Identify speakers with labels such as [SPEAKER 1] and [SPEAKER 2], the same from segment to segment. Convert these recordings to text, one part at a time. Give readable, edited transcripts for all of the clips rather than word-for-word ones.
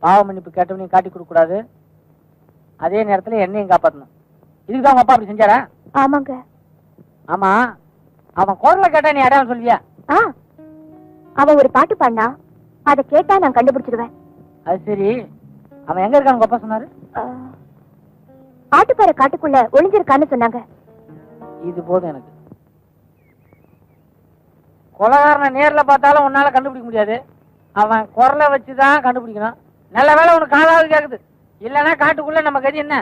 [SPEAKER 1] பாவ மன்னிப்பு கேட்டவனையும் காட்டி கொடுக்க கூடாது, அதே நேரத்துல என்னையும் காப்பாற்றணும். இதுக்குதான் உங்க அப்பா அப்படி செஞ்சாரா?
[SPEAKER 2] ஆமாங்க.
[SPEAKER 1] ஆமா, அவன் குரலை கேட்டா நீ அடையாளம் சொல்லியா?
[SPEAKER 2] அவன் ஒரு பாட்டு பாடினா அதை கேட்டா நான் கண்டுபிடிச்சிடுவேன்.
[SPEAKER 1] அது சரி, அவன் எங்க இருக்கான்னு அப்பா சொன்னாரு?
[SPEAKER 2] ஆட்டுப்பாறை காட்டுக்குள்ள ஒளிஞ்சிருக்கான்னு சொன்னாங்க.
[SPEAKER 1] இது போதும் எனக்கு. கொலகாரனை நேர்ல பார்த்தாலும் உன்னால கண்டுபிடிக்க முடியாது, அவன் குரலை வச்சுதான் கண்டுபிடிக்கணும். நல்ல வேலை உனக்கு காலாவது கேக்குது, இல்லன்னா காட்டுக்குள்ள நம்ம கதி என்ன?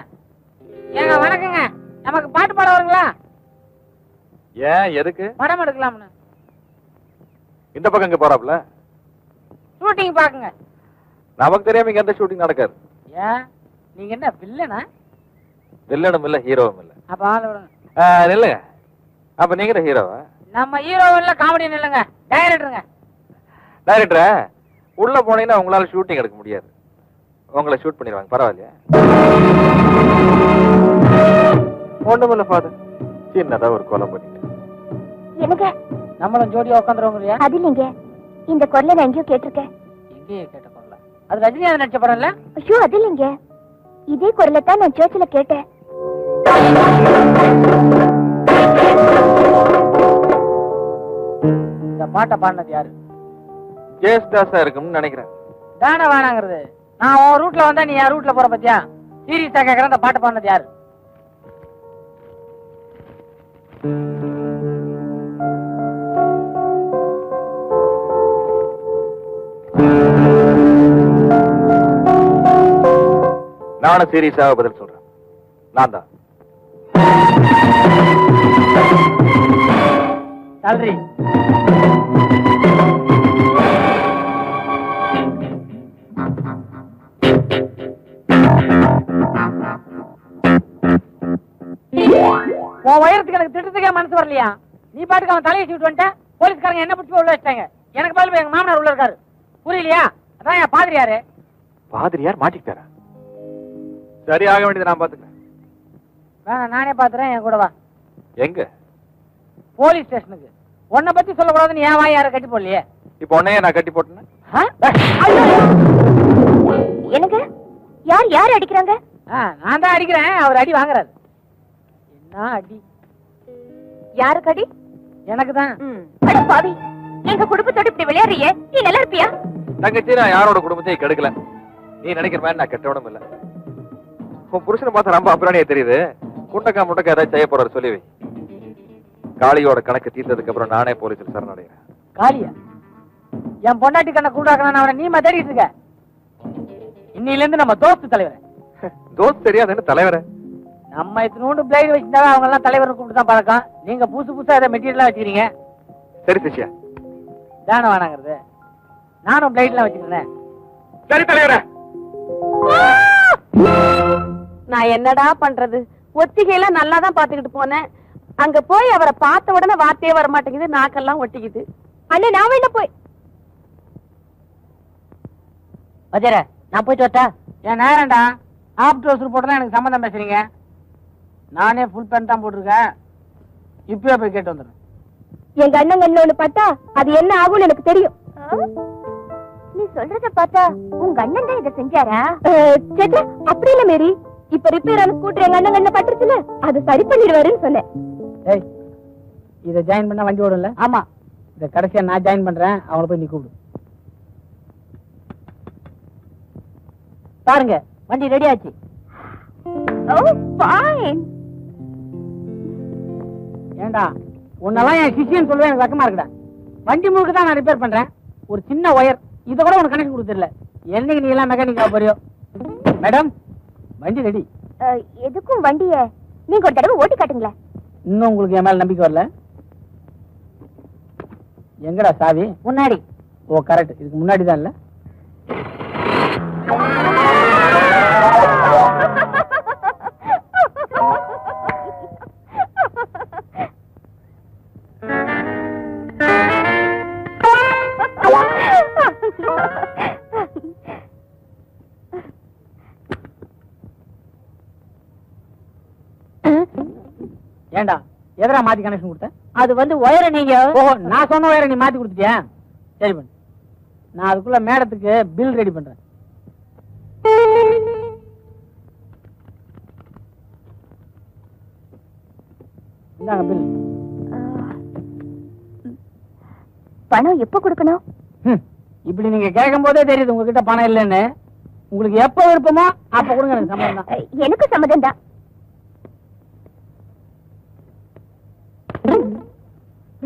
[SPEAKER 1] ஏங்க வணக்கங்க, நமக்கு பாட்டு பாட வருங்களா?
[SPEAKER 3] ஏன், எதுக்கு?
[SPEAKER 1] படம் எடுக்கலாம்னு.
[SPEAKER 3] இந்த பக்கம் இங்க போறாப்ல
[SPEAKER 1] ஷூட்டிங் பாக்குங்க.
[SPEAKER 3] நமக்கு தெரியாம இங்க எந்த ஷூட்டிங் நடக்காது.
[SPEAKER 1] ஏன், நீங்க என்ன வில்லனா?
[SPEAKER 3] வில்லனும் இல்ல, ஹீரோவும் இல்ல.
[SPEAKER 1] அப்ப ஆள விடுங்க.
[SPEAKER 3] இல்ல, அப்ப நீங்க ஹீரோவா?
[SPEAKER 1] நம்ம ஹீரோவும் இல்ல, காமெடியும் இல்லைங்க, டைரக்டருங்க.
[SPEAKER 3] டைரக்டரா? உள்ள போனீங்கன்னா உங்களால ஷூட்டிங் எடுக்க முடியாது, உங்களை ஷூட் பண்ணிடுவாங்க. பரவாயில்லையா? ஒண்ணுமில்ல ஃபாதர், சின்னதா ஒரு கொலை பண்ணிட்டேன்.
[SPEAKER 2] எனக்கு
[SPEAKER 1] நம்மளும் ஜோடியா உட்காந்துருவோங்க.
[SPEAKER 2] அது இல்லைங்க, இந்த குரலை நான் எங்கேயோ கேட்டிருக்கேன்.
[SPEAKER 1] எங்கேயே கேட்ட குரல? அது ரஜினிகாந்த் நடிச்ச படம் இல்ல?
[SPEAKER 2] ஐயோ, அது இல்லைங்க, இதே குரலை தான் நான் சர்ச்சில் கேட்டேன்.
[SPEAKER 1] இந்த பாட்டை பாடினது யாரு?
[SPEAKER 3] ஜேஸ்டாஸா இருக்கும்னு நினைக்கிறேன்.
[SPEAKER 1] தானே வேணாங்கிறது. நான் உன் ரூட்ல வந்தா நீ என் ரூட்ல போற பத்தியா? சீரியஸா கேக்குறேன், இந்த பாட்டை பாடினது யாரு?
[SPEAKER 3] நானும் சீரியஸாக பதில் சொல்றேன், நான் தான்.
[SPEAKER 1] நன்றி. உன் உயரத்துக்கு எனக்கு திட்டத்துக்கே மனசு வரலையா? நீ பாட்டுக்கு அவன் தலையை சீட்டு வந்துட்ட, போலீஸ்காரங்க என்ன பிடிச்சி உள்ள வச்சிட்டாங்க. எனக்கு பதில் எங்க மாமனார் உள்ள இருக்காரு, புரியலையா? அதான் என் பாதிரியாரு.
[SPEAKER 3] பாதிரியார் மாட்டிக்கிட்டாரா? சரி, ஆக வேண்டியது நான் பாத்துக்கிறேன்.
[SPEAKER 1] வேணாம், நானே பாத்துறேன், என் கூட வா.
[SPEAKER 3] எங்க?
[SPEAKER 1] போலீஸ் ஸ்டேஷனுக்கு. உன்னை பத்தி சொல்லக்கூடாதுன்னு ஏன் வாய் யாரை கட்டி போடலையே?
[SPEAKER 3] இப்ப உன்னையே நான் கட்டி போட்டேன்.
[SPEAKER 2] எனக்கு யார் யார் அடிக்கிறாங்க?
[SPEAKER 1] நான் தான் அடிக்கிறேன், அவர் அடி வாங்குறாரு. என்ன அடி?
[SPEAKER 2] யாருக்கு அடி?
[SPEAKER 1] எனக்கு தான்.
[SPEAKER 2] பாவி, எங்க குடும்பத்தோட இப்படி விளையாடுறியே, நீ நல்லா இருப்பியா?
[SPEAKER 3] தங்கச்சி, நான் யாரோட குடும்பத்தையும் கெடுக்கல. நீ நினைக்கிற மாதிரி நான் கெட்டவனும் இல்ல. உன் புருஷனை பார்த்தா ரொம்ப அப்புறானியே தெரியுது. முட்டக்கா ஏதாச்சும் செய்ய போறாரு சொல்லி வை. காளியோட கணக்கு தீர்த்ததுக்கு அப்புறம் நானே போலீஸில் சரணடைகிறேன்.
[SPEAKER 1] காளியா? என் பொண்டாட்டி கண்ணை கூடாக்கணும் அவனை நீமா தேடிட்டு இருக்க. இன்னில இருந்து நம்ம தோஸ்து தலைவர்.
[SPEAKER 3] தோஸ்து தெரியாதுன்னு தலைவரை?
[SPEAKER 1] நம்ம இத்தனோண்டு பிளேடு வச்சிருந்தாலும் அவங்க எல்லாம் தலைவர் கூப்பிட்டு தான் பழக்கம். நீங்க புதுசா இதை மெட்டீரியலா வச்சுக்கிறீங்க.
[SPEAKER 3] சரி சிஷ்யா,
[SPEAKER 1] தானே வேணாங்கிறது. நானும் பிளேட்லாம் வச்சுக்கிறேன்.
[SPEAKER 3] சரி தலைவரே.
[SPEAKER 4] நான் என்னடா பண்றது? ஒத்திகையெல்லாம் நல்லா தான் பாத்துக்கிட்டு போனேன். அங்க போய் அவரை பார்த்த உடனே வார்த்தையே வர மாட்டேங்குது, நாக்கெல்லாம் ஒட்டிக்குது.
[SPEAKER 2] அண்ணே, நான் வேணா போய்.
[SPEAKER 1] வஜர, நான் போயிட்டு வரட்டா? ஏன் நேரம்டா, ஆப் ட்ரௌசர் போட்டு தான் எனக்கு சம்மந்தம் பேசுறீங்க. நானே ஃபுல் பேண்ட் தான் போட்டிருக்கேன். இப்பயே போய் கேட்டு வந்துடுறேன்.
[SPEAKER 2] எங்க அண்ணன் கண்ணு ஒண்ணு பார்த்தா அது என்ன ஆகும்னு எனக்கு தெரியும். நீ சொல்றத பார்த்தா உங்க அண்ணன் தான் இதை செஞ்சாரா? சேச்சா, அப்படி இல்ல மேரி. இப்ப ரிப்பேர் ஆன ஸ்கூட்டர் எங்க அண்ணன் கண்ண பட்டுருச்சுல, அது சரி பண்ணிடுவாருன்னு சொன்னேன்.
[SPEAKER 1] ஏய், இதை ஜாயின் பண்ணா வண்டி ஓடும்ல? ஆமா, இதை கடைசியா நான் ஜாயின் பண்றேன். அவங்கள போய் நீ கூப்பிடு. பாருங்க, வண்டி ரெடி ஆச்சு.
[SPEAKER 2] ஓ ஃபைன்.
[SPEAKER 1] ஏண்டா, உன்னெல்லாம் என் சிஷியன்னு சொல்லுவேன், எனக்கு வெக்கமா இருக்குடா. வண்டி முழுக்க தான் நான் ரிப்பேர் பண்றேன். ஒரு சின்ன ஒயர், இதை கூட உனக்கு கனெக்ஷன் கொடுத்துடல. என்னைக்கு நீ எல்லாம் மெக்கானிக்கா போறியோ? மேடம், வண்டி ரெடி.
[SPEAKER 2] எதுக்கும் வண்டிய நீங்க ஒரு தடவை ஓட்டி காட்டுங்களேன்.
[SPEAKER 1] இன்னும் உங்களுக்கு என் மேல நம்பிக்கை வரல? எங்கடா சாவி? முன்னாடி. ஓ கரெக்ட், இதுக்கு முன்னாடி தான் இல்ல? ஏண்டா, எதரா மாத்தி கனெக்ஷன் கொடுத்த?
[SPEAKER 4] அது வந்து ஒயரை நீங்க
[SPEAKER 1] நான் சொன்ன ஒயரை நீ மாத்தி கொடுத்துட்டியா? சரி பண்ணு, நான் அதுக்குள்ள மேடத்துக்கு பில் ரெடி பண்றேன். இந்தாங்க பில்.
[SPEAKER 2] பணம் எப்ப கொடுக்கணும்?
[SPEAKER 1] இப்படி நீங்க கேட்கும் போதே தெரியுது உங்ககிட்ட பணம் இல்லைன்னு. உங்களுக்கு எப்ப விருப்பமோ அப்ப கொடுங்க, எனக்கு சம்மதம் தான்.
[SPEAKER 2] எனக்கு சம்மதம் தான்.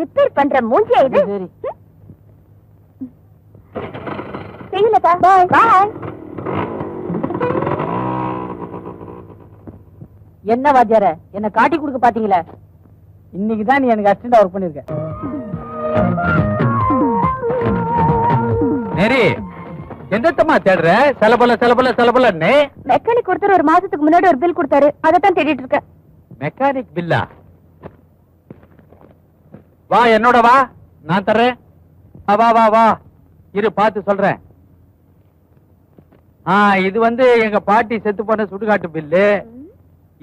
[SPEAKER 2] ரிப்பேர் பண்ற மூஞ்சியா இது?
[SPEAKER 1] சரி.
[SPEAKER 2] செய்யலக்கா. பாய் பாய்.
[SPEAKER 1] என்ன வாத்தியார என்ன காட்டி கொடுக்க பாத்தீங்களா? இன்னைக்கு தான் நீ எனக்கு அசிஸ்டண்டா ஒர்க் பண்ணிருக்க.
[SPEAKER 3] நேரி எந்தத்தம்மா தேடுற? செலபலன்னு
[SPEAKER 2] மெக்கானிக் ஒருத்தர் ஒரு மாசத்துக்கு முன்னாடி ஒரு பில் கொடுத்தாரு, அதைத்தான் தேடிட்டு இருக்கேன்.
[SPEAKER 3] மெக்கானிக் பில்லா? வா என்னோட வா, நான் தர்றேன். வா வா வா, இரு பார்த்து சொல்றேன். இது வந்து எங்க பாட்டி செத்து போன சுடுகாட்டு பில்லு.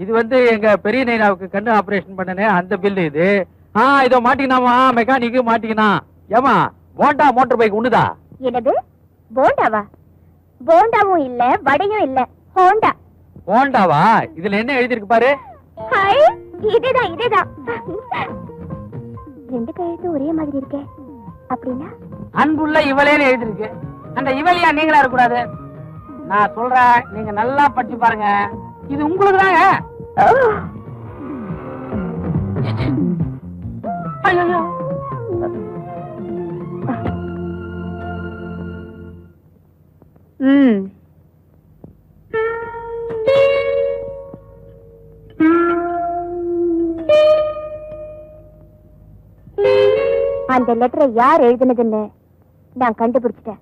[SPEAKER 3] இது வந்து எங்க பெரிய நைனாவுக்கு கண்ணு ஆபரேஷன் பண்ணனே அந்த பில்லு இது. இதோ மாட்டிக்கினாமா மெக்கானிக்கு மாட்டிக்கினா. ஏமா போண்டா மோட்டர் பைக் உண்டுதா?
[SPEAKER 2] என்னது போண்டாவா? போண்டாவும் இல்ல வடையும் இல்ல, ஹோண்டா.
[SPEAKER 3] போண்டாவா? இதுல என்ன எழுதிருக்கு பாரு.
[SPEAKER 2] ஹாய், இதேதான் இதேதான். ரெண்டு கையெழுத்து ஒரே மாதிரி இருக்கே, அப்படின்னா
[SPEAKER 1] அன்புள்ள இவளேன்னு எழுதிருக்கு. அந்த இவளையா நீங்களா இருக்கக்கூடாது. நான் சொல்றேன், நீங்க நல்லா படிச்சு பாருங்க. இது உங்களுக்கு தாங்க. ஐயோ,
[SPEAKER 2] அந்த லெட்டரை யார் எழுதினதுன்னு நான் கண்டுபிடிச்சிட்டேன்.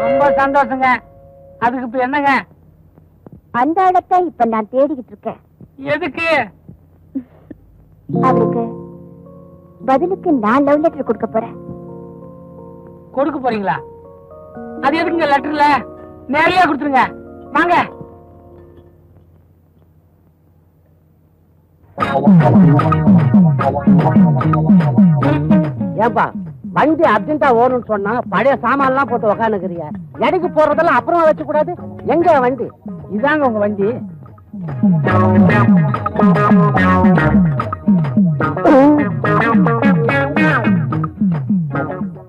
[SPEAKER 1] ரொம்ப சந்தோஷங்க. அதுக்கு இப்ப என்னங்க?
[SPEAKER 2] அந்த ஆளத்தான் இப்ப நான் தேடிக்கிட்டு இருக்கேன்.
[SPEAKER 1] எதுக்கு?
[SPEAKER 2] அவருக்கு பதிலுக்கு நான் லவ் லெட்டர் கொடுக்க போறேன்.
[SPEAKER 1] கொடுக்க போறீங்களா? அது எதுக்குங்க லெட்டர்ல? நேரடியா கொடுத்துருங்க. வாங்க. ஏப்பா வண்டி அர்ஜென்டா ஓடணும்னு சொன்னா பழைய சாமான் எல்லாம் போட்டு உக்காந்துக்கிறியா? எடைக்கு போறதெல்லாம் அப்புறமா வச்சு கூடாது. எங்க வண்டி? இதாங்க உங்க வண்டி.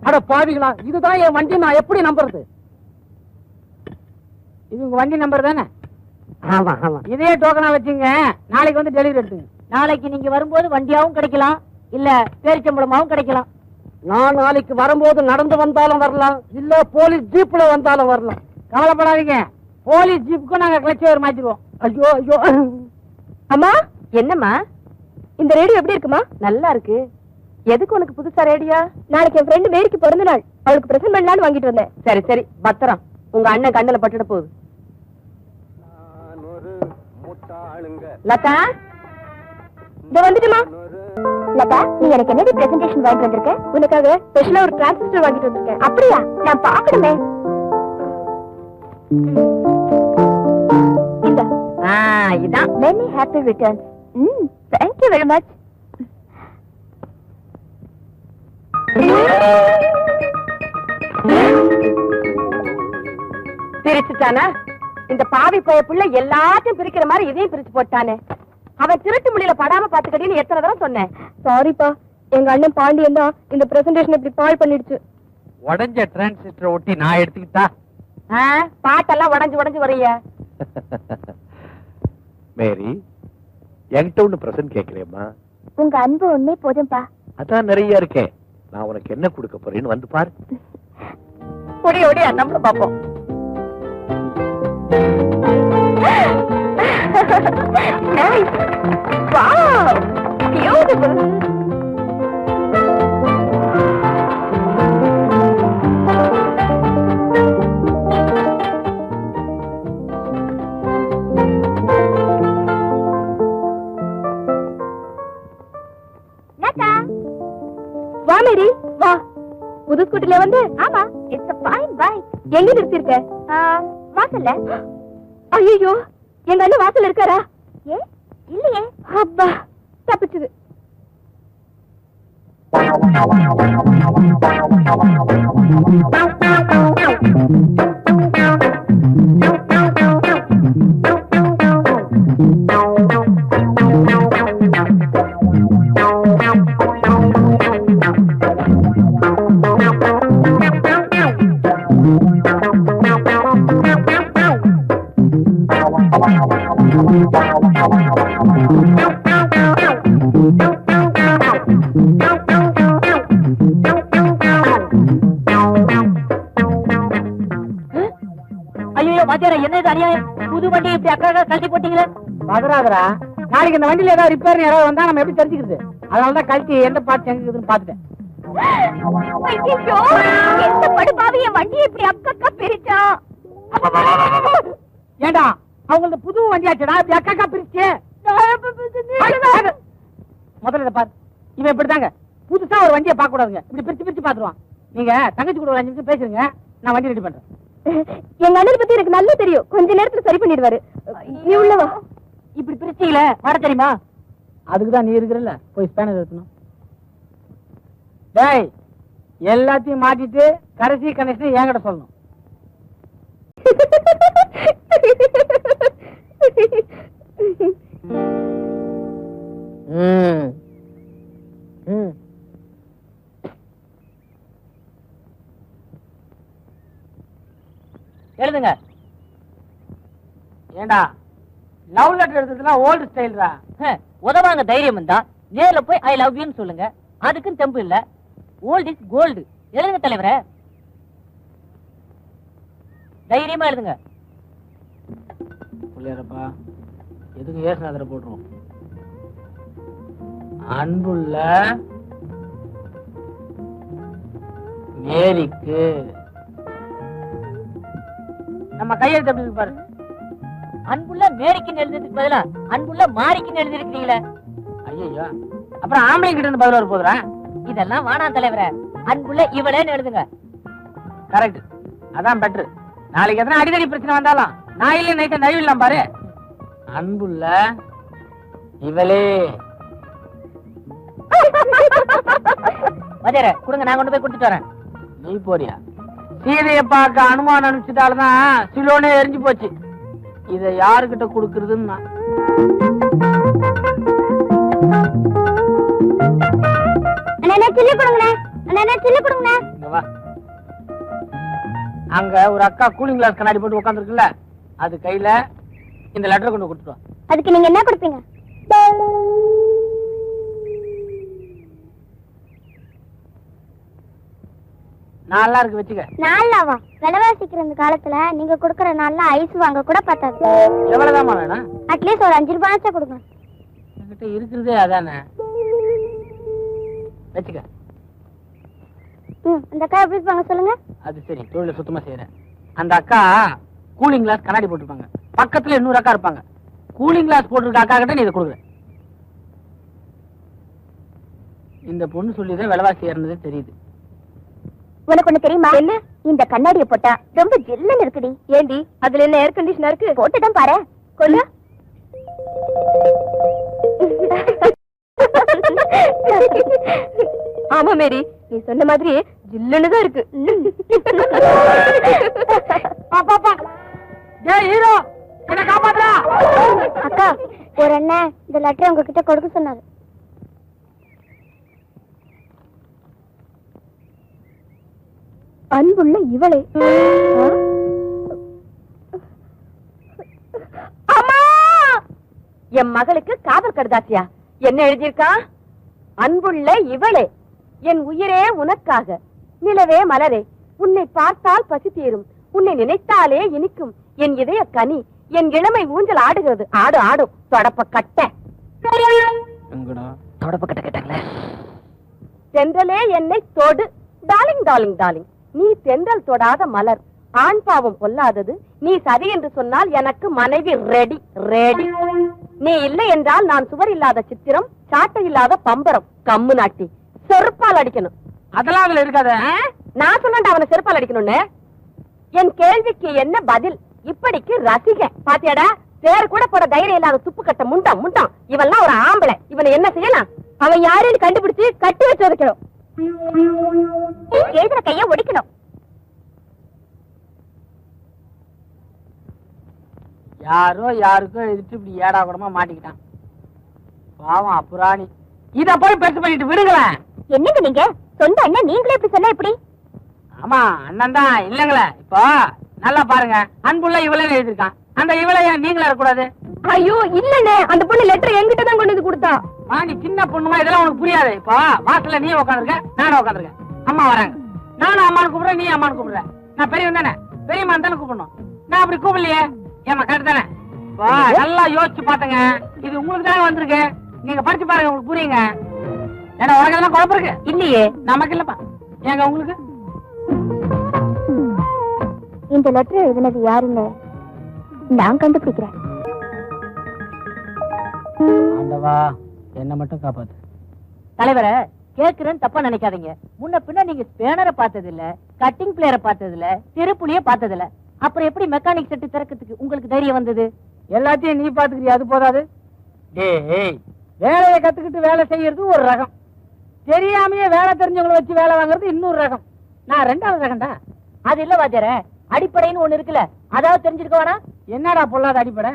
[SPEAKER 1] அட பாவிகளா, இதுதான் என் வண்டி. நான் எப்படி நம்புறது? இது உங்க வண்டி நம்பர் தானே? ஆமா ஆமா. இதே டோக்கனா வச்சுங்க. நாளைக்கு வந்து டெலிவரி எடுத்துங்க. நாளைக்கு நீங்க வரும்போது வண்டியாவும் கிடைக்கலாம், இல்ல பேரிச்சம்பளமாவும் கிடைக்கலாம். நான் நாளைக்கு வரும்போது நடந்து வந்தாலும் வரலாம், இல்ல போலீஸ் ஜீப்ல வந்தாலும் வரலாம். கவலைப்படாதீங்க, போலீஸ் ஜீப்புக்கும் நாங்க கிளச்சர் மாத்திடுவோம். ஐயோ ஐயோ.
[SPEAKER 4] அம்மா என்னம்மா
[SPEAKER 2] இந்த ரேடியோ எப்படி இருக்குமா?
[SPEAKER 4] நல்லா இருக்கு. எதுக்கு உனக்கு புதுசா ரேடியா?
[SPEAKER 2] நாளைக்கு என் ஃப்ரெண்டு மேரிக்கு பிறந்த நாள், அவளுக்கு பிரசன்ட் பண்ணலான்னு வாங்கிட்டு வந்தேன்.
[SPEAKER 4] சரி சரி பத்திரம். உங்க அண்ணன் கண்ணுல பட்டுட போகுது. லதா
[SPEAKER 2] இதோ வந்துட்டுமா. லதா, நீ எனக்கு என்னடி பிரசன்டேஷன் வாங்கிட்டு வந்திருக்க? உனக்காக ஸ்பெஷலா ஒரு டிரான்சிஸ்டர் வாங்கிட்டு வந்திருக்கேன். அப்படியா? நான் பாக்கணுமே.
[SPEAKER 4] இதான்.
[SPEAKER 2] Many happy returns. Thank you very much.
[SPEAKER 4] பிரிச்சுட்டானா? இந்த பாவி போய புள்ள எல்லாத்தையும் பிரிக்கிற மாதிரி இதையும் பிரிச்சு போட்டானே. அவன் திருட்டு முடியல படாம பாத்துக்கடின்னு எத்தனை தடவை சொன்னேன்.
[SPEAKER 2] சாரிப்பா, எங்க அண்ணன் பாண்டியன் தான் இந்த பிரசன்டேஷன் இப்படி பால் பண்ணிடுச்சு.
[SPEAKER 3] உடஞ்ச டிரான்சிஸ்டர் ஒட்டி நான் எடுத்துக்கிட்டா
[SPEAKER 4] பாட்டெல்லாம் உடஞ்சு உடஞ்சு வரைய.
[SPEAKER 3] மேரி, என்கிட்ட ஒண்ணு பிரசன்ட் கேட்கிறேம்மா.
[SPEAKER 2] உங்க அன்பு ஒண்ணே போதும்பா.
[SPEAKER 3] அதான் நிறைய இருக்கேன். நான் உனக்கு என்ன கொடுக்க போறேன்னு வந்து பாரு.
[SPEAKER 4] ஒடி ஒடி நம்மள பாப்போம்.
[SPEAKER 2] Nice. Wow. Beautiful. Nata. வா மேரி, வா. புது ஸ்கூட்டில வந்து? ஆமா, இட்ஸ் a fine bike. எங்க நிறுத்திருக்க? வாசல்ல. ஐயோ, எங்க அண்ணன் வாசல்ல இருக்காரா? ஏ இல்லையே. அப்பா, தப்பிச்சது.
[SPEAKER 1] ஐயோ பாத்தியாரா, என்ன இது அநியாயம்? புது வண்டி இப்படி அக்கா கழட்டி போட்டீங்களே. மதுராதரா, நாளைக்கு இந்த வண்டியில ஏதாவது ரிப்பேர் யாராவது வந்தா நம்ம எப்படி தெரிஞ்சுக்கிறது? அதனாலதான் கழட்டி எந்த பார்த்து எங்க இருக்குதுன்னு பாத்துட்டேன்.
[SPEAKER 2] ஐயோ, எந்த படுபாவி என் வண்டியை இப்படி அக்கா பிரிச்சா?
[SPEAKER 1] ஏண்டா அவங்களது புது வண்டியாச்சடா, இப்படி அக்கா பிரிச்சு. முதல்ல இதை பாரு, இவன் இப்படிதாங்க புதுசா ஒரு வண்டியை பார்க்க கூடாதுங்க, இப்படி பிரிச்சு பிரிச்சு பாத்துருவான். நீங்க தங்கச்சி கூட ஒரு 5 நிமிஷம் பேசுறீங்க, நான் வண்டி ரெடி பண்றேன்.
[SPEAKER 2] எங்க அண்ணனை பத்தி எனக்கு நல்லா தெரியும், கொஞ்ச நேரத்துல சரி பண்ணிடுவாரு. நீ உள்ளவா.
[SPEAKER 1] இப்படி பிரிச்சீங்களே வர தெரியுமா? அதுக்குதான் நீ இருக்கிறல்ல, போய் ஸ்பேனர் எடுக்கணும். டேய், எல்லாத்தையும் மாட்டிட்டு கடைசி கனெக்ஷன் என்கிட்ட சொல்லணும். எழுதுங்க. ஏண்டா லவ் லெட்டர் எழுதுறதுல ஓல்டு ஸ்டைல்ரா.
[SPEAKER 5] உதவாங்க தைரியம் இருந்தா நேர்ல போய் ஐ லவ் யூன்னு சொல்லுங்க. அதுக்கும் தெம்பு இல்ல. Old is gold. எழுதுங்க தலைவரே, தைரியமா எழுதுங்க.
[SPEAKER 1] புள்ளியாரப்பா, எதுக்கு ஏசுநாதரை போட்டுருவோம். அன்புள்ள மேரிக்கு. நம்ம கையெழுத்து எப்படி இருக்கு பாரு.
[SPEAKER 5] அன்புள்ள மேரிக்குன்னு எழுதுறதுக்கு பதிலா அன்புள்ள மாரிக்குன்னு எழுதிருக்கீங்களே.
[SPEAKER 1] ஐயோ, அப்புறம் ஆம்பளை கிட்ட இருந்து பதில் வர போதுறா.
[SPEAKER 5] இதெல்லாம் வேணாம் தலைவரே, அன்புள்ள இவளேன்னு எழுதுங்க.
[SPEAKER 1] கரெக்ட், அதான் பெட்ரு. நாளைக்கு எத்தனை அடிக்கடி பிரச்சனை வந்தாலும் நான் இல்ல நைட்ட நழுவிடலாம் பாரு. அன்புள்ள இவளே.
[SPEAKER 5] வஜர கொடுங்க, நான் கொண்டு போய் கொடுத்துட்டு வரேன்.
[SPEAKER 1] நீ போறியா? சீதையை பார்க்க அனுமானம் அனுப்பிச்சுட்டால்தான் சிலோனே எரிஞ்சு போச்சு. இத யாருகிட்ட கொடுக்கறதுன்னு அங்க ஒரு அக்கா கூலிங் கிளாஸ் கண்ணாடி போட்டு உட்கார்ந்து இருக்குல்ல, அது கையில இந்த லெட்டர் கொண்டு கொடுத்துருவோம்.
[SPEAKER 2] அதுக்கு நீங்க என்ன கொடுப்பீங்க?
[SPEAKER 1] நல்லா இருக்கு, வச்சுக்க.
[SPEAKER 2] நாலாவா? விலைவாசிக்கிற இந்த காலத்துல நீங்க கொடுக்கற நாள்ல ஐஸ் வாங்க கூட பத்தாது.
[SPEAKER 1] எவ்வளவுதாமா வேணும்?
[SPEAKER 2] அட்லீஸ்ட் ஒரு 5 ரூபாய் கொடுங்க.
[SPEAKER 1] என்கிட்ட இருக்கிறதே அதானே, வச்சுக்க.
[SPEAKER 2] இந்த அக்கா எப்படி இருப்பாங்க சொல்லுங்க?
[SPEAKER 1] அது சரி, தொழில சுத்தமா செய்யறேன். அந்த அக்கா கூலிங் கிளாஸ் கண்ணாடி போட்டுருப்பாங்க, பக்கத்துல இன்னொரு அக்கா இருப்பாங்க. கூலிங் கிளாஸ் போட்டிருக்க அக்கா கிட்ட நீ இதை கொடுக்குற. இந்த பொண்ணு சொல்லிதான் விலைவாசி ஏறினதே தெரியுது.
[SPEAKER 2] உனக்கு ஒண்ணு தெரியுமா? என்ன? இந்த கண்ணாடியை போட்டா ரொம்ப ஜில்லுன்னு இருக்குடி. ஏண்டி, அதுல என்ன ஏர் கண்டிஷனர் இருக்கு? போட்டுதான் பாரு. கொள்ளு. ஆமா மேரி, நீ சொன்ன மாதிரி ஜில்லுன்னு தான் இருக்கு. அக்கா, ஒரு அண்ணன் இந்த லெட்டர் உங்ககிட்ட கொடுக்க சொன்னாரு. அன்புள்ள இவளே.
[SPEAKER 4] என் மகளுக்கு காதல் கடுதாசியா? என்ன எழுதியிருக்கா? அன்புள்ள இவளே, என் உயிரே உனக்காக, நிலவே மலரே, உன்னை பார்த்தால் பசி தீரும், உன்னை நினைத்தாலே இனிக்கும், என் இதய கனி, என் இளமை ஊஞ்சல் ஆடுகிறது. ஆடு ஆடும் தொடப்ப கட்ட.
[SPEAKER 5] தொடப்ப கட்ட கேட்டாங்களே.
[SPEAKER 4] தென்றலே என்னை தொடு, டார்லிங் டார்லிங் டார்லிங். நீ தென்றல் தொடாத மலர், ஆண் பாவம் பொல்லாதது. நீ சரி என்று சொன்னால் எனக்கு மனைவி ரெடி ரெடி. நீ இல்லை என்றால் நான் சுவர் இல்லாத சித்திரம், சாட்டை இல்லாத பம்பரம். கம்மு நாட்டி செருப்பால் அடிக்கணும்.
[SPEAKER 1] அதெல்லாம் அதுல இருக்காத.
[SPEAKER 4] நான் சொன்னேன் அவனை செருப்பால் அடிக்கணும்னு. என் கேள்விக்கு என்ன பதில்? இப்படிக்கு ரசிக பாத்தியாடா, பேர் கூட போட தைரியம் இல்லாத துப்பு கட்ட முண்டம் முண்டம். இவெல்லாம் ஒரு ஆம்பளை, இவனை என்ன செய்யலாம்? அவன் யாருன்னு கண்டுபிடிச்சு கட்டி வச்சு வைக்கணும்.
[SPEAKER 2] எழுதுற கைய ஒடிக்கணும்.
[SPEAKER 1] யாரோ யாருக்கோ எழுதிட்டு இப்படி ஏடா கூடமா மாட்டிக்கிட்டான். பாவம் அப்புராணி. இத போய் பெருசு பண்ணிட்டு விடுங்களேன்.
[SPEAKER 2] என்னங்க நீங்க? சொந்த அண்ணன் நீங்களே இப்படி சொன்னா எப்படி?
[SPEAKER 1] ஆமா, அண்ணன் தான் இல்லங்களே. இப்போ நல்லா பாருங்க, அன்புள்ள இவளே எழுதிருக்கான். அந்த இவளை ஏன் நீங்களே இருக்கக்கூடாது?
[SPEAKER 4] ஐயோ இல்லண்ணே, அந்த பொண்ணு லெட்டர் என்கிட்ட தான் கொண்டு வந்து கொடுத்தா.
[SPEAKER 1] நீ சின்ன பொண்ணுமா, இதெல்லாம் உனக்கு புரியாது. இப்போ வாசல்ல நீ உட்காந்துருக்க, நானும் உட்காந்துருக்கேன். அம்மா வராங்க, நானும் அம்மானு கூப்பிடுறேன், நீ அம்மானு கூப்பிடுற. நான் பெரியவன் தானே, பெரியம்மா தானே கூப்பிடணும். நான் அப்படி கூப்பிடலையே. ஏமா கரெக்ட் தானே? நல்லா யோசிச்சு பாத்துங்க. இது உங்களுக்கு தானே வந்திருக்கு. நீங்க படிச்சு பாருங்க, உங்களுக்கு புரியுங்க. ஏன்னா உனக்கு எதெல்லாம் குழப்பம் இருக்கு இல்லையே? நமக்கு இல்லப்பா. ஏங்க உங்களுக்கு?
[SPEAKER 2] இந்த லெட்டர் எழுதினது யாருன்னு நான் கண்டுபிடிக்கிறேன்.
[SPEAKER 1] ஆண்டவா, என்ன மட்டும் காப்பாத்து.
[SPEAKER 5] தலைவரை கேக்குறேன்னு தப்பா நினைக்காதீங்க. முன்ன பின்ன நீங்க ஸ்பேனரை பார்த்தது இல்ல, கட்டிங் பிளேயரை பார்த்தது இல்ல, திருப்புலிய பார்த்தது இல்ல. அப்புறம் எப்படி மெக்கானிக் செட்டு திறக்கிறதுக்கு உங்களுக்கு தைரியம் வந்தது?
[SPEAKER 1] எல்லாத்தையும் நீ பாத்துக்கிறியா? அது போதாது. டேய், வேலையை கத்துக்கிட்டு வேலை செய்யறது ஒரு ரகம், தெரியாமையே வேலை தெரிஞ்சவங்களை வச்சு வேலை வாங்குறது இன்னொரு ரகம். நான் ரெண்டாவது ரகம்டா.
[SPEAKER 5] அது இல்ல வாத்தியார, அடிப்படைன்னு ஒண்ணு இருக்குல்ல, அதாவது தெரிஞ்சிருக்க வேணாம்.
[SPEAKER 1] என்னடா பொல்லாத அடிப்படை?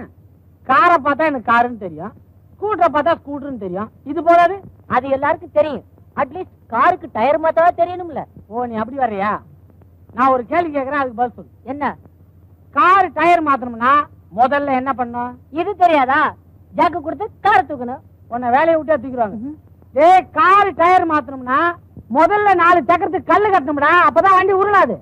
[SPEAKER 1] காரை பார்த்தா எனக்கு காருன்னு தெரியும், ஸ்கூட்டரை பார்த்தா ஸ்கூட்டர்னு தெரியும். இது போதாது?
[SPEAKER 5] அது எல்லாருக்கும் தெரியும். அட்லீஸ்ட் காருக்கு டயர் மாத்தவா தெரியணும்ல.
[SPEAKER 1] ஓ, நீ அப்படி வர்றியா? நான் ஒரு கேள்வி கேட்கறேன், அதுக்கு பதில் சொல்லு.
[SPEAKER 5] என்ன?
[SPEAKER 1] கார் டயர் மாத்தணும்னா முதல்ல என்ன பண்ணும்?
[SPEAKER 5] இது தெரியாதா? ஜாக்கு கொடுத்து காரை தூக்கணும்.
[SPEAKER 1] உன்னை வேலையை விட்டே தூக்கிடுவாங்க. டேய், கார் டயர் மாத்தணும்னா முதல்ல 4 சக்கரத்துக்கு கல்லு கட்டணும்டா, அப்பதான் வண்டி உருளாது.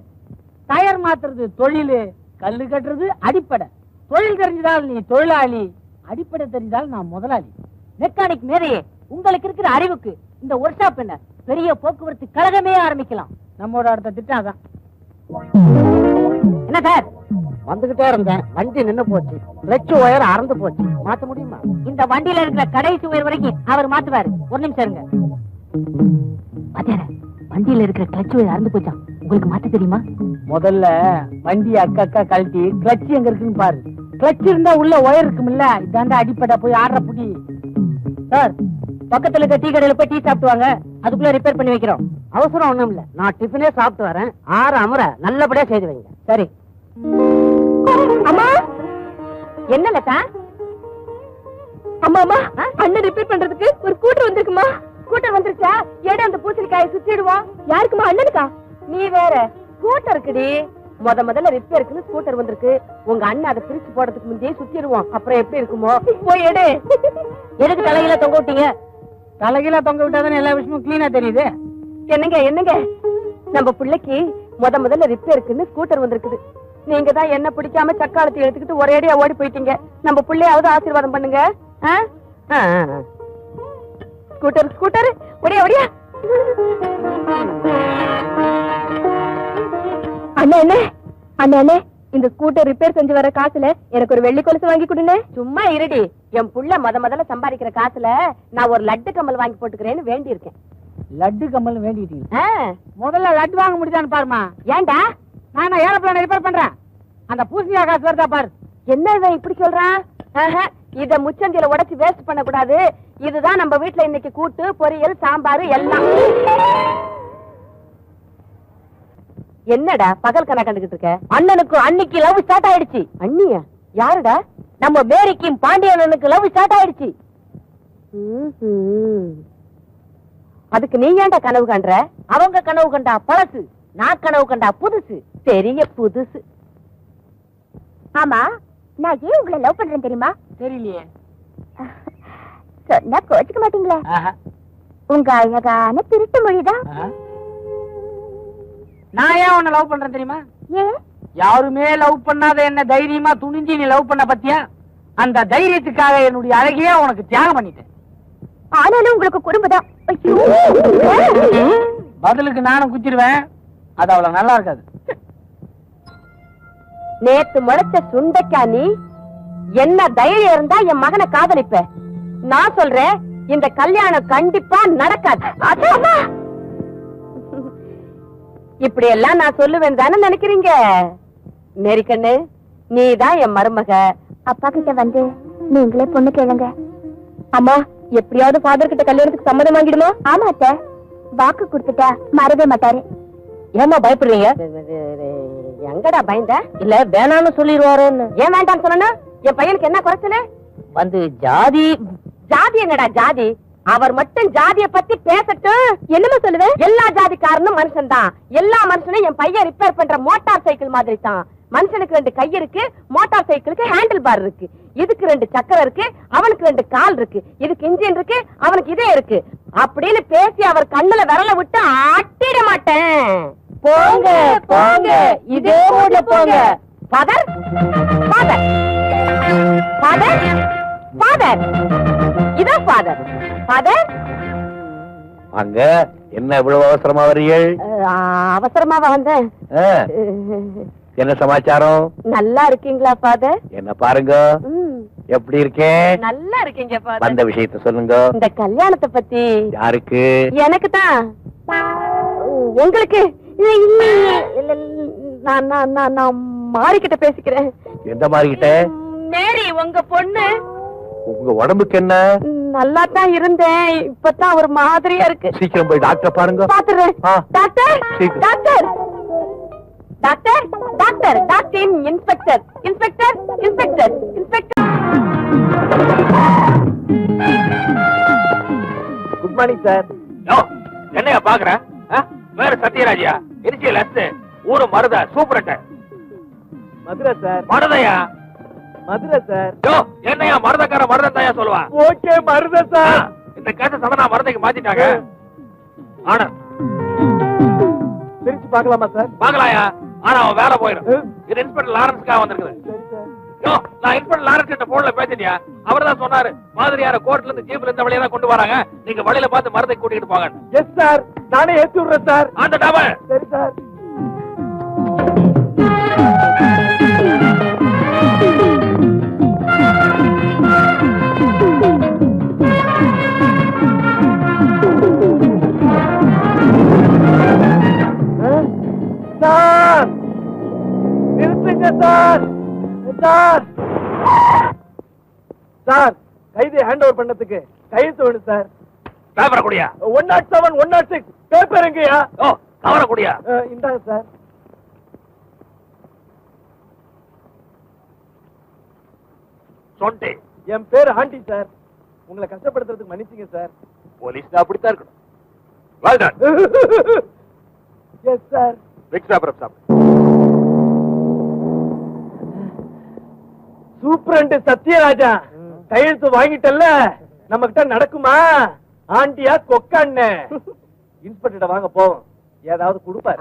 [SPEAKER 1] டயர் மாத்துறது தொழில், கல்லு கட்டுறது அடிப்படை. தொழில் தெரிஞ்சதால் நீ தொழிலாளி, அடிப்படை தெரிஞ்சால் நான் முதலாளி.
[SPEAKER 5] மெக்கானிக் மேதையே, உங்களுக்கு இருக்கிற அறிவுக்கு இந்த ஒர்க் ஷாப் என்ன பெரிய போக்குவரத்து கழகமே ஆரம்பிக்கலாம்.
[SPEAKER 1] நம்மோட அடுத்த திட்டம் அதான்.
[SPEAKER 5] என்ன சார்?
[SPEAKER 1] வந்துகிட்டே இருந்தேன், வண்டி நின்னு போச்சு, கிளட்ச் ஒயர் அறந்து போச்சு. மாத்த முடியுமா?
[SPEAKER 5] இந்த வண்டியில இருக்கிற கடைசி உயர் வரைக்கும் அவர் மாத்துவாரு. ஒரு நிமிஷம் இருங்க. வண்டியில இருக்கிற கிளட்ச் ஒயர் அறந்து போச்சா? உங்களுக்கு மாத்த தெரியுமா?
[SPEAKER 1] முதல்ல வண்டி அக்கா கழட்டி கிளட்ச் எங்க இருக்குன்னு பாரு. கிளட்ச் இருந்தா உள்ள ஒயர் இருக்கும்ல, இதாண்டா அடிப்படை. போய் ஆடுற புடி.
[SPEAKER 5] சார், பக்கத்துல இருக்க டீ கடையில போய் டீ சாப்பிட்டு வாங்க, அதுக்குள்ள ரிப்பேர் பண்ணி வைக்கிறோம்.
[SPEAKER 1] அவசரம் ஒண்ணும் இல்ல, நான் டிஃபனே சாப்பிட்டு வரேன். 6 அமர நல்லபடியா செய்து வைங்க.
[SPEAKER 5] சரி.
[SPEAKER 2] அம்மா,
[SPEAKER 4] என்ன லதா?
[SPEAKER 2] அம்மா அம்மா, அண்ணன் ரிப்பேர் பண்றதுக்கு ஒரு ஸ்கூட்டர் வந்திருக்குமா?
[SPEAKER 4] ஸ்கூட்டர் வந்துருச்சா? எடு, அந்த பூசணிக்காயை சுத்திடுவோம்.
[SPEAKER 2] யாருக்குமா? அண்ணனுக்கா?
[SPEAKER 4] நீ வேற, ஸ்கூட்டர் இருக்குடி. முதல்ல ரிப்பேருக்குன்னு ஸ்கூட்டர் வந்திருக்கு. உங்க அண்ணன் அதை பிரிச்சு போடுறதுக்கு முந்தையே சுத்திடுவோம். அப்புறம் எப்படி இருக்குமோ? போய் எடு.
[SPEAKER 5] எதுக்கு தலையில தொங்க விட்டீங்க?
[SPEAKER 1] தலைகீழ தொங்க விட்டாதானே எல்லா விஷயமும் கிளீனா தெரியுது.
[SPEAKER 4] என்னங்க நம்ம பிள்ளைக்கு முதல்ல ரிப்பேருக்குன்னு ஸ்கூட்டர் வந்திருக்குது. நீங்க தான் என்ன பிடிக்காம சக்காலத்தை எடுத்துக்கிட்டு ஒரேடியா ஓடி போயிட்டீங்க. நம்ம பிள்ளையாவது ஆசீர்வாதம் பண்ணுங்க. ஸ்கூட்டர் ஒடியா.
[SPEAKER 2] அண்ணே, இந்த ஸ்கூட்டர் ரிப்பேர் செஞ்சு வர காசுல எனக்கு ஒரு வெள்ளி கொலுசு வாங்கி கொடுங்க.
[SPEAKER 4] சும்மா இருடி. என் புள்ள முதல்ல சம்பாதிக்கிற காசுல நான் ஒரு லட்டு கம்மல் வாங்கி போட்டுக்கிறேன்னு வேண்டி இருக்கேன்.
[SPEAKER 1] லட்டு கம்மல் வேண்டிட்டீங்க? முதல்ல லட்டு வாங்க முடியுதான்னு பாருமா.
[SPEAKER 4] ஏன்டா?
[SPEAKER 1] நான் ஏரோப்ளேன் ரிப்பேர் பண்றேன். அந்த பூசணியா காசு வருதா பாரு.
[SPEAKER 4] என்ன இவன் இப்படி சொல்றான்? இத முச்சந்தில உடைச்சு வேஸ்ட் பண்ண கூடாது. இதுதான் நம்ம வீட்டுல இன்னைக்கு கூட்டு, பொரியல், சாம்பார் எல்லாம். என்னடா பகல் கணக்கு கண்டுகிட்டு இருக்க?
[SPEAKER 5] அண்ணனுக்கு அன்னைக்கு லவ் ஸ்டார்ட் ஆயிடுச்சு.
[SPEAKER 4] அண்ணியா? யாருடா?
[SPEAKER 5] நம்ம மேரிக்கும் பாண்டியனுக்கு லவ் ஸ்டார்ட் ஆயிடுச்சு.
[SPEAKER 4] அதுக்கு நீ ஏன்டா கனவு கண்ற?
[SPEAKER 5] அவங்க கனவு கண்டா பழசு, நான் கனவு கண்டா புதுசு.
[SPEAKER 4] பெரிய புதுசு.
[SPEAKER 2] ஆமா, நான் ஏன் உங்களை லவ் பண்றேன் தெரியுமா?
[SPEAKER 1] தெரியலையே.
[SPEAKER 2] சொன்னா கோச்சுக்க மாட்டீங்களா? உங்க அழகான திருட்டு மொழிதான்.
[SPEAKER 1] நான் ஏன் உன்னை லவ் பண்றேன் தெரியுமா?
[SPEAKER 2] ஏன்?
[SPEAKER 1] யாருமே லவ் பண்ணாத என்ன தைரியமா துணிஞ்சு நீ லவ் பண்ண பத்தியா? அந்த தைரியத்துக்காக என்னுடைய அழகையே உனக்கு தியாகம் பண்ணிட்டேன்.
[SPEAKER 2] ஆனாலும் உங்களுக்கு குடும்பம்.
[SPEAKER 1] பதிலுக்கு நானும் குச்சிருவேன். அது அவ்வளவு நல்லா இருக்காது.
[SPEAKER 4] நேத்து முளைச்ச சுண்டைக்கா நீ. என்ன தைரியம் இருந்தா என் மகனை காதலிப்ப? நான் சொல்றேன், இந்த கல்யாணம் கண்டிப்பா நடக்காது. இப்படி எல்லாம் நான் சொல்லுவேன் தானே நினைக்கிறீங்க? மேரிக்கண்ணு, நீதான் என் மருமக.
[SPEAKER 2] அப்பா கிட்ட வந்து நீங்களே பொண்ணு கேளுங்க. அம்மா, எப்படியாவது ஃபாதர் கிட்ட கல்யாணத்துக்கு சம்மதம் வாங்கிடுமா? ஆமா அத்தை, வாக்கு கொடுத்துட்டா மறவே மாட்டாரு.
[SPEAKER 5] ஏமா பயப்படுறீங்க?
[SPEAKER 4] எங்கடா பயந்த?
[SPEAKER 5] இல்ல வேணான்னு சொல்லிடுவாரோன்னு.
[SPEAKER 4] ஏன் வேண்டான்னு சொன்னா? என் பையனுக்கு என்ன குறைச்சல?
[SPEAKER 5] வந்து ஜாதி
[SPEAKER 4] என்னடா ஜாதி? அவர் மட்டும் ஜாதிய பத்தி பேசட்டும். என்னமா சொல்லுவேன்? எல்லா ஜாதிக்காரனும் மனுஷன் தான். எல்லா மனுஷனும் என் பையன் ரிப்பேர் பண்ற மோட்டார் சைக்கிள் மாதிரி தான். மனுஷனுக்கு 2 கை இருக்கு, மோட்டார் சைக்கிளுக்கு ஹேண்டில் பார் இருக்கு. இதுக்கு 2 சக்கரம் இருக்கு, அவனுக்கு 2 கால் இருக்கு. இதுக்கு இன்ஜின் இருக்கு, அவனுக்கு இதே இருக்கு. அப்படின்னு பேசி அவர் கண்ணுல விரல விட்டு ஆட்டிட மாட்டேன். போங்க போங்க இதே மூட்ல போங்க. ஃபாதர் ஃபாதர் ஃபாதர் ஃபாதர் இதோ ஃபாதர் ஃபாதர்.
[SPEAKER 6] அங்க என்ன இவ்வளவு அவசரமா வரீர்கள்?
[SPEAKER 4] அவசரமாவா வந்தேன்.
[SPEAKER 6] என்ன சமாச்சாரம்?
[SPEAKER 4] நல்லா இருக்கீங்களா ஃபாதர்?
[SPEAKER 6] என்ன பாருங்க எப்படி இருக்கேன்.
[SPEAKER 4] நல்லா இருக்கீங்க ஃபாதர்.
[SPEAKER 6] வந்த விஷயத்த சொல்லுங்க.
[SPEAKER 4] இந்த கல்யாணத்தை பத்தி.
[SPEAKER 6] யாருக்கு?
[SPEAKER 4] எனக்கு தான். உங்களுக்கு நான் மாறிக்கிட்ட பேசிக்கிறேன்.
[SPEAKER 6] எந்த மாறிக்கிட்ட?
[SPEAKER 4] மேரி உங்க பொண்ணு.
[SPEAKER 6] உங்க உடம்புக்கு என்ன?
[SPEAKER 4] நல்லா தான் இருந்தேன், இப்பதான் ஒரு மாதிரியா இருக்கு.
[SPEAKER 6] சீக்கிரம் போய் டாக்டர் பாருங்க.
[SPEAKER 4] பாத்துறேன். டாக்டர்
[SPEAKER 6] சீக்கிரம்.
[SPEAKER 4] Doctor doctor doctor doctor inspector inspector inspector inspector.
[SPEAKER 6] Good morning sir.
[SPEAKER 3] என்னையா பாக்குற? வேற சத்யராஜியா? Initial S. ஊரு மருத சூப்பரட்ட.
[SPEAKER 6] மதுரை சார்.
[SPEAKER 3] மருதையா?
[SPEAKER 6] மதுரை சார்.
[SPEAKER 3] என்னையா மருதக்கார மருதத்தாயா சொல்லுவான்?
[SPEAKER 6] Okay Marudhai sir.
[SPEAKER 3] இந்த கேட்ட சடனா மருதைக்கு மாத்திட்டாங்க. ஆனா
[SPEAKER 6] பிரிச்சு பார்க்கலாமா சார்?
[SPEAKER 3] பாக்கலாயா? ஆனா அவன் வேலை போயிடும். இது இன்ஸ்பெக்டர் லாரன்ஸ்க்காக வந்திருக்குது. நான் இன்ஸ்பெக்டர் லாரன்ஸ் கிட்ட போன்ல பேசிட்டியா? அவர் தான் சொன்னாரு மாதிரியான கோர்ட்ல இருந்து ஜீப்ல இந்த வழியா கொண்டு வராங்க, நீங்க வழியில பார்த்து மருதை கூட்டிட்டு போங்க.
[SPEAKER 6] எஸ் சார், நானே ஏத்தி விடுறேன் சார்.
[SPEAKER 3] அந்த டபுள்.
[SPEAKER 6] சரி சார். சார் நிறுத்துங்க சார். சார் சார் கைதி ஹேண்ட் ஓவர் பண்ணதுக்கு கையெழுத்து வேணும் சார்.
[SPEAKER 3] பேப்பர் குடியா?
[SPEAKER 6] 107 106 பேப்பர் எங்கயா?
[SPEAKER 3] கவர குடியா?
[SPEAKER 6] இந்தாங்க சார்.
[SPEAKER 3] சொண்டே.
[SPEAKER 6] என் பேரு ஆண்டி சார். உங்களை கஷ்டப்படுத்துறதுக்கு மன்னிச்சுங்க சார்.
[SPEAKER 3] போலீஸ் அப்படித்தான் இருக்கணும். Well done.
[SPEAKER 6] Yes sir.
[SPEAKER 3] Big paper சாப்.
[SPEAKER 6] சூப்பரண்ட் சத்யராஜா கையெழுத்து வாங்கிட்டல்ல, நம்ம கிட்ட நடக்குமா? ஆண்டியா கொக்காண்ணே? இன்ஸ்பெக்டர் வாங்க போவோம், ஏதாவது கொடுப்பாரு.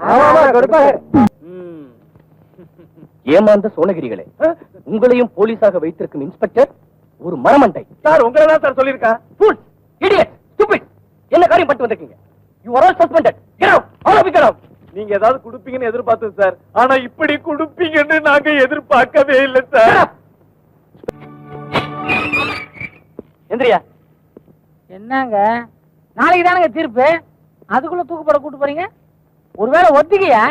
[SPEAKER 7] ஏமாந்த சோனகிரிகளே, உங்களையும் போலீஸாக வைத்திருக்கும் இன்ஸ்பெக்டர் ஒரு மரமண்டை.
[SPEAKER 6] சார் உங்களை தான் சார் சொல்லிருக்கா.
[SPEAKER 7] Fools, idiots, stupid. என்ன காரியம் பண்ணிட்டு வந்திருக்கீங்க? You are all suspended. Get out. All of you get out.
[SPEAKER 6] நீங்க ஏதாவது குடுப்பீங்கன்னு எதிர்பார்த்தோம் சார், ஆனா இப்படி குடுப்பீங்கன்னு நாங்க எதிர்பார்க்கவே இல்லை சார்.
[SPEAKER 7] எந்திரியா.
[SPEAKER 1] என்னங்க நாளைக்கு தானங்க தீர்ப்பு, அதுக்குள்ள தூக்குப்பட கூட்டு போறீங்க? ஒருவேளை ஒத்திக்கையா?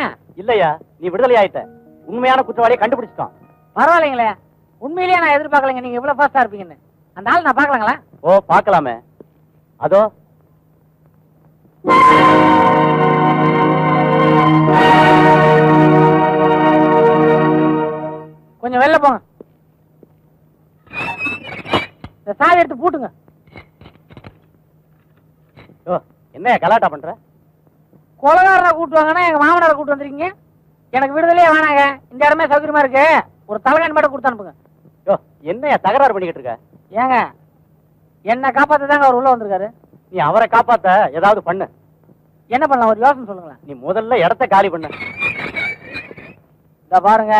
[SPEAKER 7] இல்லையா, நீ விடுதலை ஆயிட்ட. உண்மையான குற்றவாளியை கண்டுபிடிச்சிட்டான்.
[SPEAKER 1] பரவாயில்லைங்களே, உண்மையிலேயே நான் எதிர்பார்க்கலைங்க நீங்க இவ்வளவு ஃபாஸ்டா இருப்பீங்கன்னு. அந்த ஆள் நான் பாக்கலாங்களா?
[SPEAKER 7] ஓ பார்க்கலாமே. அதோ
[SPEAKER 1] கொஞ்சம் வெளில போங்க. இந்த சாவி எடுத்து பூட்டுங்க.
[SPEAKER 7] என்ன கலாட்டா பண்ற?
[SPEAKER 1] கொலகாரனை கூட்டு வாங்கன்னா எங்க மாமனாரை கூட்டு வந்திருக்கீங்க. எனக்கு விடுதலையே வேணாங்க, இந்த இடமே சௌகரியமா இருக்கு. ஒரு தலைகாணி மட்டும் கொடுத்து அனுப்புங்க.
[SPEAKER 7] என்ன தகராறு பண்ணிக்கிட்டு இருக்க?
[SPEAKER 1] ஏங்க என்ன காப்பாத்த தாங்க அவர் உள்ள வந்திருக்காரு.
[SPEAKER 7] நீ அவரை காப்பாத்த ஏதாவது பண்ணு.
[SPEAKER 1] என்ன பண்ணலாம், ஒரு யோசனை சொல்லுங்களேன்.
[SPEAKER 7] நீ முதல்ல இடத்த காலி பண்ணு.
[SPEAKER 1] இந்த பாருங்க,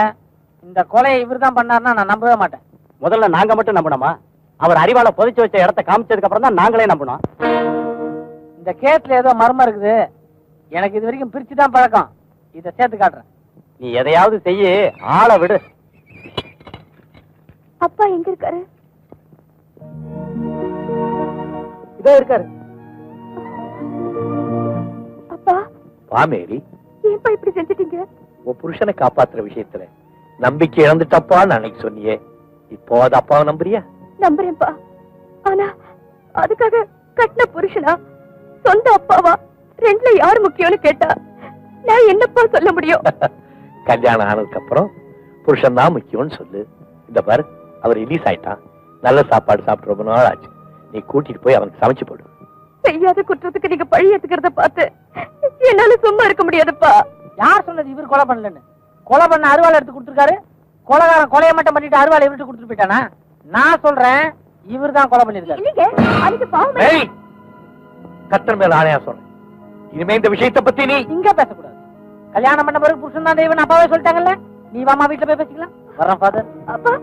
[SPEAKER 1] இந்த கொலையை இவர் தான் பண்ணாருன்னா நான் நம்பவே மாட்டேன்.
[SPEAKER 7] முதல்ல நாங்க மட்டும் நம்பணுமா? அவர் அறிவால புதைச்சு வச்ச இடத்த காமிச்சதுக்கு அப்புறம் தான் நாங்களே நம்பணும்.
[SPEAKER 1] இந்த கேஸ்ல ஏதோ மர்மம் இருக்குது. எனக்கு இது வரைக்கும் பிரிச்சு தான் பழக்கம். இதை சேர்த்து காட்டுறேன்.
[SPEAKER 7] நீ எதையாவது செய்ய, ஆளை விடு.
[SPEAKER 2] அப்பா எங்க இருக்காரு?
[SPEAKER 6] இதோ இருக்காரு.
[SPEAKER 2] அப்பா
[SPEAKER 6] பாமேரி,
[SPEAKER 2] ஏன்பா இப்படி செஞ்சிட்டீங்க?
[SPEAKER 6] உன் புருஷனை காப்பாத்துற விஷயத்துல நம்பிக்கை இழந்துட்டப்பான்னு அன்னைக்கு சொன்னியே, இப்போ அது அப்பாவை நம்புறியா?
[SPEAKER 2] நம்புறேன்ப்பா, ஆனா அதுக்காக கட்டின புருஷனா சொந்த அப்பாவா ரெண்டுல யார் முக்கியம்னு கேட்டா நான் என்னப்பா சொல்ல முடியும்?
[SPEAKER 6] கல்யாணம் ஆனதுக்கு அப்புறம் புருஷன் தான் முக்கியம்னு சொல்லு. இந்த பாரு, அவர் ரிலீஸ் ஆயிட்டான். நல்ல சாப்பாடு சாப்பிட்டு ரொம்ப நாள் ஆச்சு. நீ கூட்டிட்டு போய் அவனுக்கு சமைச்சு போடு.
[SPEAKER 2] செய்யாத குற்றத்துக்கு நீங்க பழி ஏத்துக்கிறத பார்த்து என்னால சும்மா இருக்க முடியாதுப்பா.
[SPEAKER 1] யார் சொன்னது இவர் கொலை பண்ணலன்னு? கொலை பண்ண அருவாள் எடுத்து கொடுத்துருக்காரு. கொலைகாரன் கொலையை மட்டும் பண்ணிட்டு அருவாள் இவர்கிட்ட கொடுத்துட்டு போயிட்டானா? நான் சொல்றேன், இவர் தான் கொலை பண்ணிருக்காரு.
[SPEAKER 2] இல்லைங்க, அதுக்கு பாவம்.
[SPEAKER 6] கத்தர் மேல ஆணையா சொல்றேன், இனிமே இந்த விஷயத்தை பத்தி நீ
[SPEAKER 1] இங்க பேசக்கூடாது. கல்யாணம் பண்ண பிறகு புருஷன் தான் தெய்வம் அப்பாவே சொல்லிட்டாங்கல்ல. நீ வாமா வீட்டுல போய் பேசிக்கலாம்.
[SPEAKER 7] வரேன் ஃபாதர்.
[SPEAKER 2] அப்பா